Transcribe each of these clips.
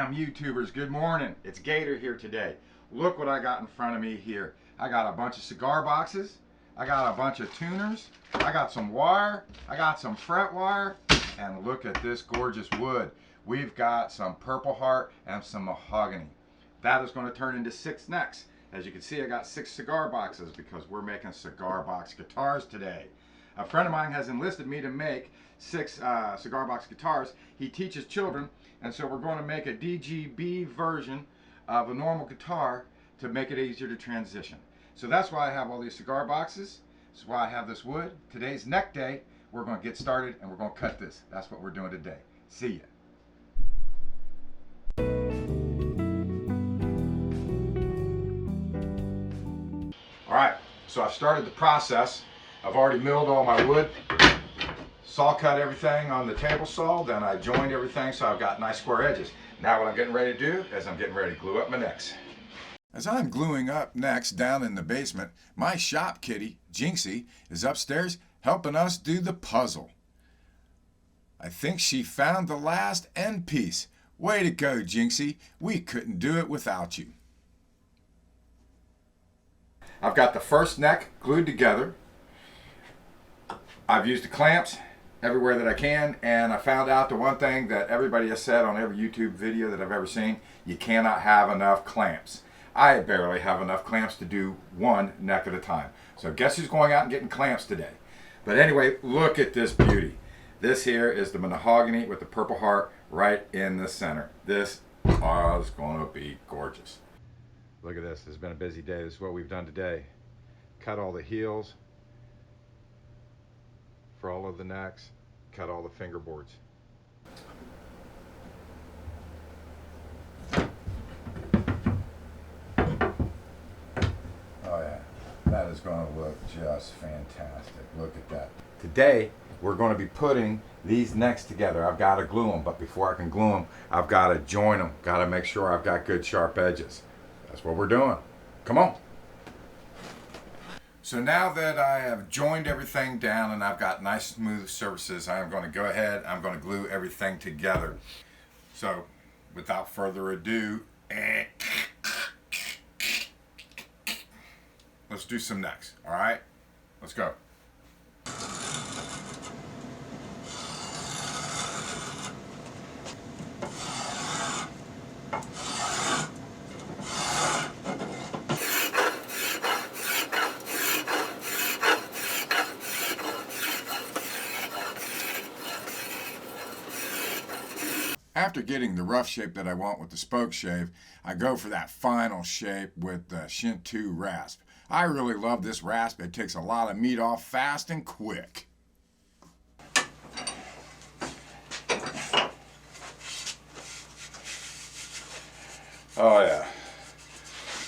Bam, YouTubers, good morning. It's Gator here today. Look what I got in front of me here. I got a bunch of cigar boxes. I got a bunch of tuners. I got some wire. I got some fret wire. And look at this gorgeous wood. We've got some Purple Heart and some mahogany. That is going to turn into 6 necks. As you can see, I got 6 cigar boxes because we're making cigar box guitars today. A friend of mine has enlisted me to make 6 cigar box guitars. He teaches children, and so we're going to make a DGB version of a normal guitar to make it easier to transition. So that's why I have all these cigar boxes. That's why I have this wood. Today's neck day. We're going to get started and we're going to cut this. That's what we're doing today. See ya. All right, so I've started the process. I've already milled all my wood, saw cut everything on the table saw, then I joined everything so I've got nice square edges. Now what I'm getting ready to do is I'm getting ready to glue up my necks. As I'm gluing up necks down in the basement, my shop kitty, Jinxie, is upstairs helping us do the puzzle. I think she found the last end piece. Way to go, Jinxie. We couldn't do it without you. I've got the first neck glued together. I've used the clamps everywhere that I can, and I found out the one thing that everybody has said on every YouTube video that I've ever seen: you cannot have enough clamps. I barely have enough clamps to do one neck at a time. So guess who's going out and getting clamps today? But anyway, look at this beauty. This here is the mahogany with the Purple Heart right in the center. This is going to be gorgeous. Look at this. This has been a busy day. This is what we've done today. Cut all the heels for all of the necks. Cut all the fingerboards. Oh yeah, that is going to look just fantastic. Look at that. Today we're going to be putting these necks together. I've got to glue them, but before I can glue them, I've got to join them. Got to make sure I've got good sharp edges. That's what we're doing. Come on. So now that I have joined everything down and I've got nice smooth surfaces, I'm going to go ahead, I'm going to glue everything together. So without further ado, let's do some necks. All right, let's go. After getting the rough shape that I want with the spoke shave, I go for that final shape with the Shin2 rasp. I really love this rasp. It takes a lot of meat off fast and quick. Oh yeah.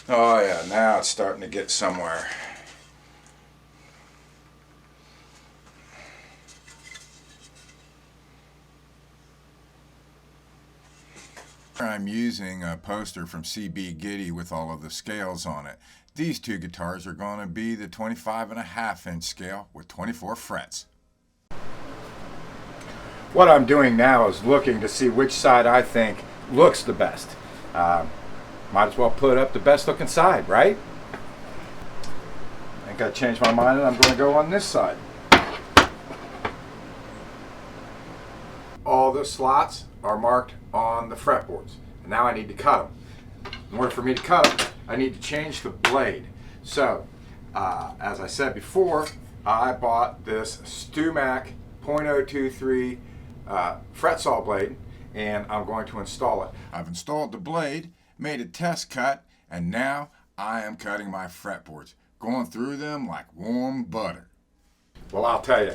Oh yeah, now it's starting to get somewhere. I'm using a poster from CB Giddy with all of the scales on it. These 2 guitars are going to be the 25.5-inch scale with 24 frets. What I'm doing now is looking to see which side I think looks the best. Might as well put up the best looking side, right? I got to change my mind and I'm going to go on this side. All the slots are marked on the fretboards. And now I need to cut them. In order for me to cut them, I need to change the blade. So, as I said before, I bought this StewMac .023 fret saw blade, and I'm going to install it. I've installed the blade, made a test cut, and now I am cutting my fretboards, going through them like warm butter. Well, I'll tell you,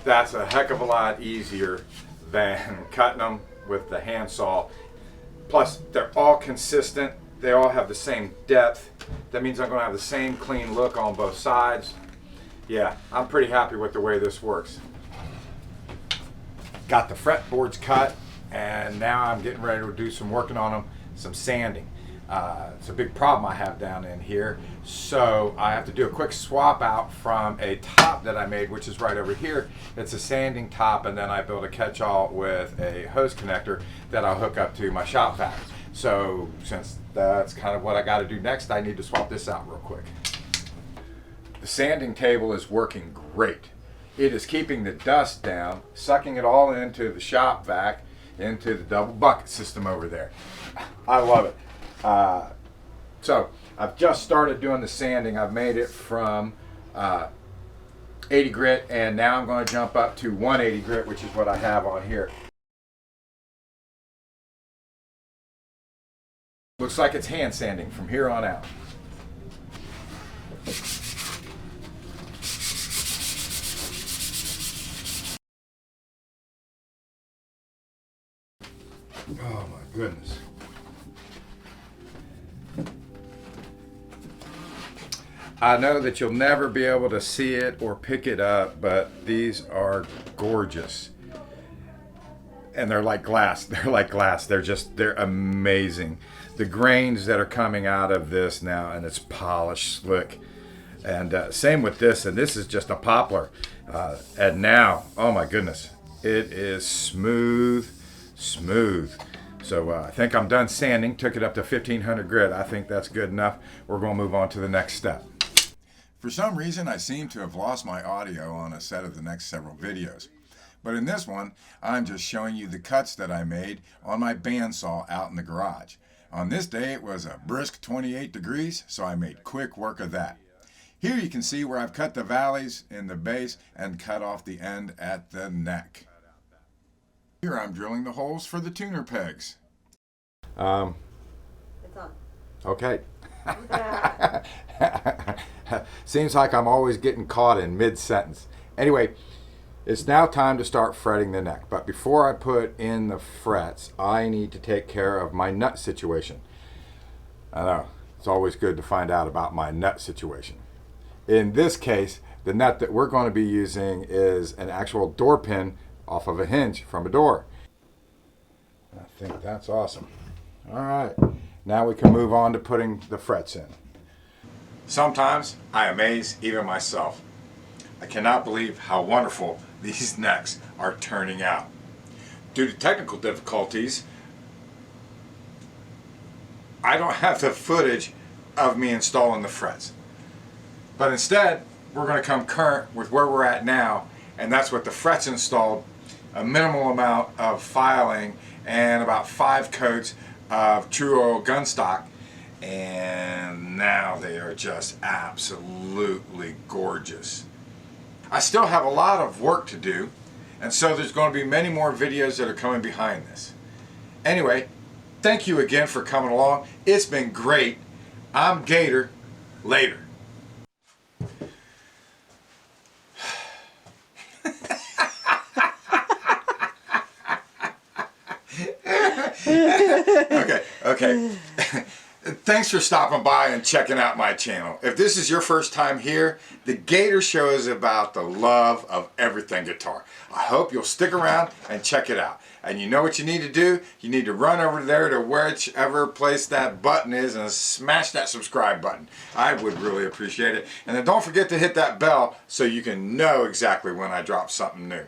that's a heck of a lot easier than cutting them with the handsaw. Plus, they're all consistent. They all have the same depth. That means I'm going to have the same clean look on both sides. Yeah, I'm pretty happy with the way this works. Got the fretboards cut, and now I'm getting ready to do some working on them, some sanding. It's a big problem I have down in here. So I have to do a quick swap out from a top that I made, which is right over here. It's a sanding top, and then I built a catch-all with a hose connector that I'll hook up to my shop vac. So since that's kind of what I got to do next, I need to swap this out real quick. The sanding table is working great. It is keeping the dust down, sucking it all into the shop vac, into the double bucket system over there. I love it. So I've just started doing the sanding. I've made it from 80 grit, and now I'm going to jump up to 180 grit, which is what I have on here. Looks like it's hand sanding from here on out. Oh my goodness. I know that you'll never be able to see it or pick it up, but these are gorgeous. And they're like glass. They're like glass. They're amazing. The grains that are coming out of this now, and it's polished, slick. And same with this, and this is just a poplar. And now, oh my goodness, it is smooth. So I think I'm done sanding. Took it up to 1500 grit. I think that's good enough. We're going to move on to the next step. For some reason, I seem to have lost my audio on a set of the next several videos. But in this one, I'm just showing you the cuts that I made on my bandsaw out in the garage. On this day, it was a brisk 28 degrees, so I made quick work of that. Here you can see where I've cut the valleys in the base and cut off the end at the neck. Here I'm drilling the holes for the tuner pegs. It's on. Okay. Seems like I'm always getting caught in mid-sentence. Anyway, it's now time to start fretting the neck. But before I put in the frets, I need to take care of my nut situation. I know, it's always good to find out about my nut situation. In this case, the nut that we're going to be using is an actual door pin off of a hinge from a door. I think that's awesome. All right, now we can move on to putting the frets in. Sometimes I amaze even myself. I cannot believe how wonderful these necks are turning out. Due to technical difficulties, I don't have the footage of me installing the frets. But instead, we're going to come current with where we're at now, and that's with the frets installed, a minimal amount of filing, and about 5 coats of true oil gun stock, and now they are just absolutely gorgeous. I still have a lot of work to do, and so there's going to be many more videos that are coming behind this. Anyway, thank you again for coming along. It's been great. I'm Gator. Later. Okay. Thanks for stopping by and checking out my channel. If this is your first time here, the Gator Show is about the love of everything guitar. I hope you'll stick around and check it out. And you know what you need to do? You need to run over there to whichever place that button is and smash that subscribe button. I would really appreciate it. And then don't forget to hit that bell so you can know exactly when I drop something new.